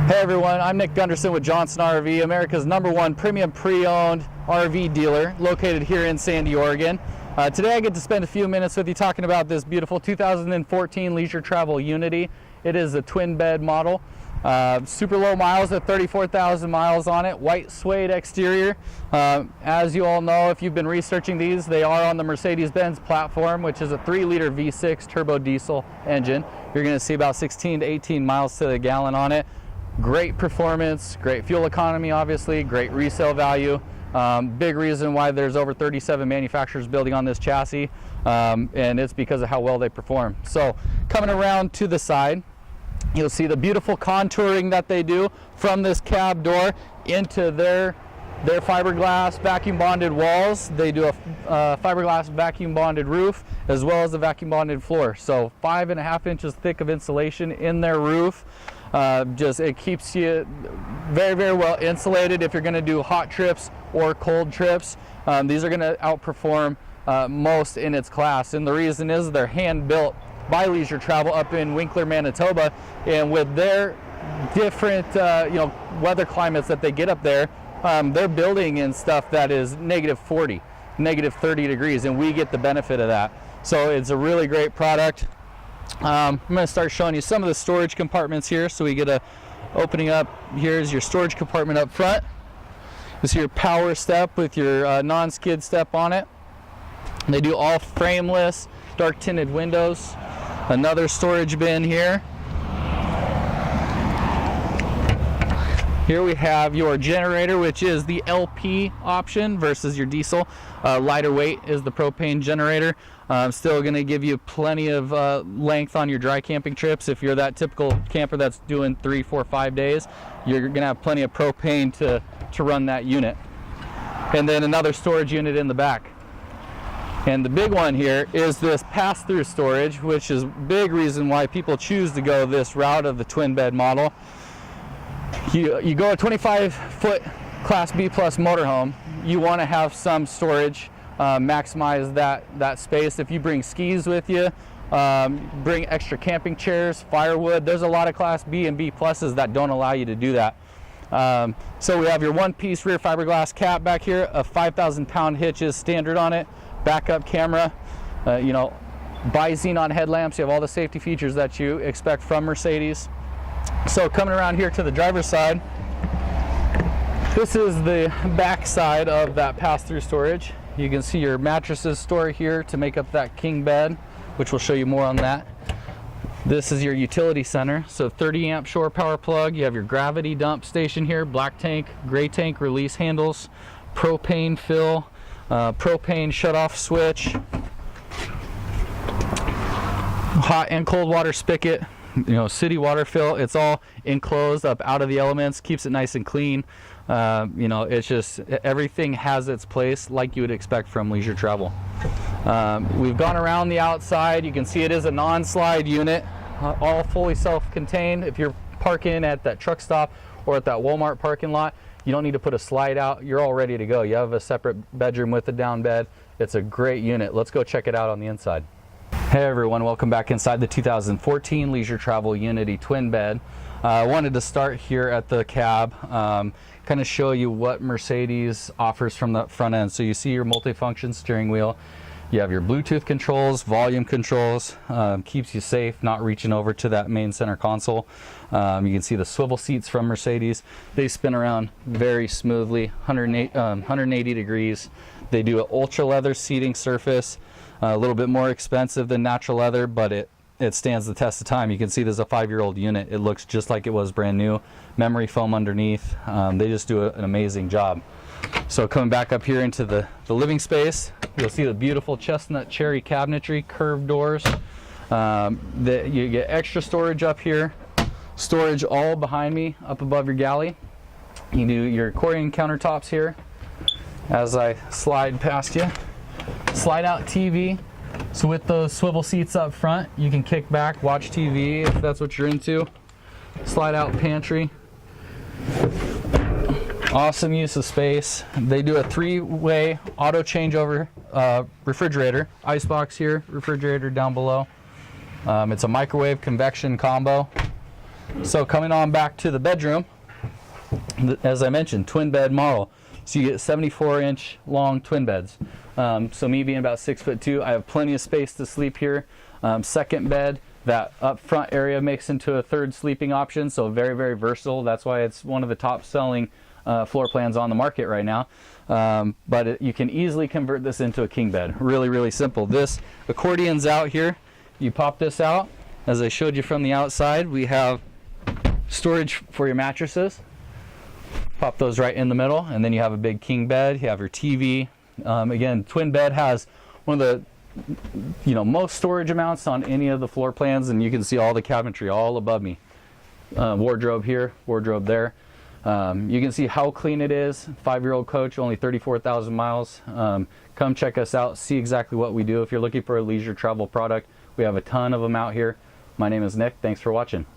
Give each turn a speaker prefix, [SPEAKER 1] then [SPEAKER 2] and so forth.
[SPEAKER 1] Hey everyone, I'm Nick Gunderson with Johnson RV, America's #1 premium pre-owned RV dealer located here in Sandy, Oregon. Today I get to spend a few minutes with you talking about this beautiful 2014 Leisure Travel Unity. It is a twin bed model, super low miles at 34,000 miles on it, white suede exterior. As you all know, if you've been researching these, they are on the Mercedes-Benz platform, which is a 3-liter V6 turbo diesel engine. You're going to see about 16 to 18 miles to the gallon on it. Great performance, great fuel economy, obviously, great resale value. Big reason why there's over 37 manufacturers building on this chassis, and it's because of how well they perform. So coming around to the side, you'll see the beautiful contouring that they do from this cab door into their fiberglass vacuum bonded walls. They do a fiberglass vacuum bonded roof as well as a vacuum bonded floor. So 5.5 inches thick of insulation in their roof. It keeps you very, very well insulated if you're going to do hot trips or cold trips. These are going to outperform most in its class, and the reason is they're hand built by Leisure Travel up in Winkler, Manitoba, and with their different weather climates that they get up there, they're building in stuff that is -40, -30 degrees, and we get the benefit of that. So it's a really great product. I'm going to start showing you some of the storage compartments here. So we get a opening up. Here's your storage compartment up front. This is your power step with your non-skid step on it. They do all frameless, dark tinted windows. Another storage bin here. Here we have your generator, which is the LP option versus your diesel. Lighter weight is the propane generator. Still going to give you plenty of length on your dry camping trips. If you're that typical camper that's doing 3, 4, 5 days, you're going to have plenty of propane to run that unit. And then another storage unit in the back. And the big one here is this pass-through storage, which is a big reason why people choose to go this route of the twin bed model. You go a 25-foot Class B plus motorhome, you want to have some storage, maximize that space. If you bring skis with you, bring extra camping chairs, firewood, there's a lot of Class B and B pluses that don't allow you to do that. So we have your one-piece rear fiberglass cap back here, a 5,000-pound hitch is standard on it, backup camera, bi-xenon headlamps. You have all the safety features that you expect from Mercedes. So coming around here to the driver's side, this is the back side of that pass-through storage. You can see your mattresses stored here to make up that king bed, which we'll show you more on that. This is your utility center, so 30 amp shore power plug. You have your gravity dump station here, black tank, gray tank release handles, propane fill, propane shut-off switch, hot and cold water spigot, city water fill. It's all enclosed up out of the elements, keeps it nice and clean. It's just everything has its place like you would expect from Leisure Travel. We've gone around the outside. You can see it is a non-slide unit, all fully self-contained. If you're parking at that truck stop or at that Walmart parking lot, you don't need to put a slide out. You're all ready to go. You have a separate bedroom with a down bed. It's a great unit. Let's go check it out on the inside. Hey everyone, welcome back inside the 2014 Leisure Travel Unity twin bed. I wanted to start here at the cab, kind of show you what Mercedes offers from the front end. So you see your multifunction steering wheel. You have your Bluetooth controls, volume controls, keeps you safe, not reaching over to that main center console. You can see the swivel seats from Mercedes. They spin around very smoothly, 180 degrees. They do an ultra leather seating surface. A little bit more expensive than natural leather, but it stands the test of time. You can see there's a 5-year-old unit. It looks just like it was brand new. Memory foam underneath. They just do an amazing job. So coming back up here into the living space, you'll see the beautiful chestnut cherry cabinetry, curved doors. You get extra storage up here. Storage all behind me, up above your galley. You do your Corian countertops here. As I slide past you. Slide out TV. So with those swivel seats up front, you can kick back, watch TV if that's what you're into. Slide out pantry. Awesome use of space. They do a 3-way auto changeover refrigerator. Icebox here, refrigerator down below. It's a microwave convection combo. So coming on back to the bedroom, as I mentioned, twin bed model. So you get 74-inch long twin beds. So me being about 6'2", I have plenty of space to sleep here. Second bed, that up front area makes into a third sleeping option, so very, very versatile. That's why it's one of the top selling floor plans on the market right now. But you can easily convert this into a king bed. Really, really simple. This accordion's out here. You pop this out. As I showed you from the outside, we have storage for your mattresses. Pop those right in the middle, and then you have a big king bed. You have your TV. Again, twin bed has one of the most storage amounts on any of the floor plans, and you can see all the cabinetry all above me. Wardrobe here, wardrobe there. You can see how clean it is. 5-year-old coach, only 34,000 miles. Come check us out, see exactly what we do. If you're looking for a leisure travel product, we have a ton of them out here. My name is Nick. Thanks for watching.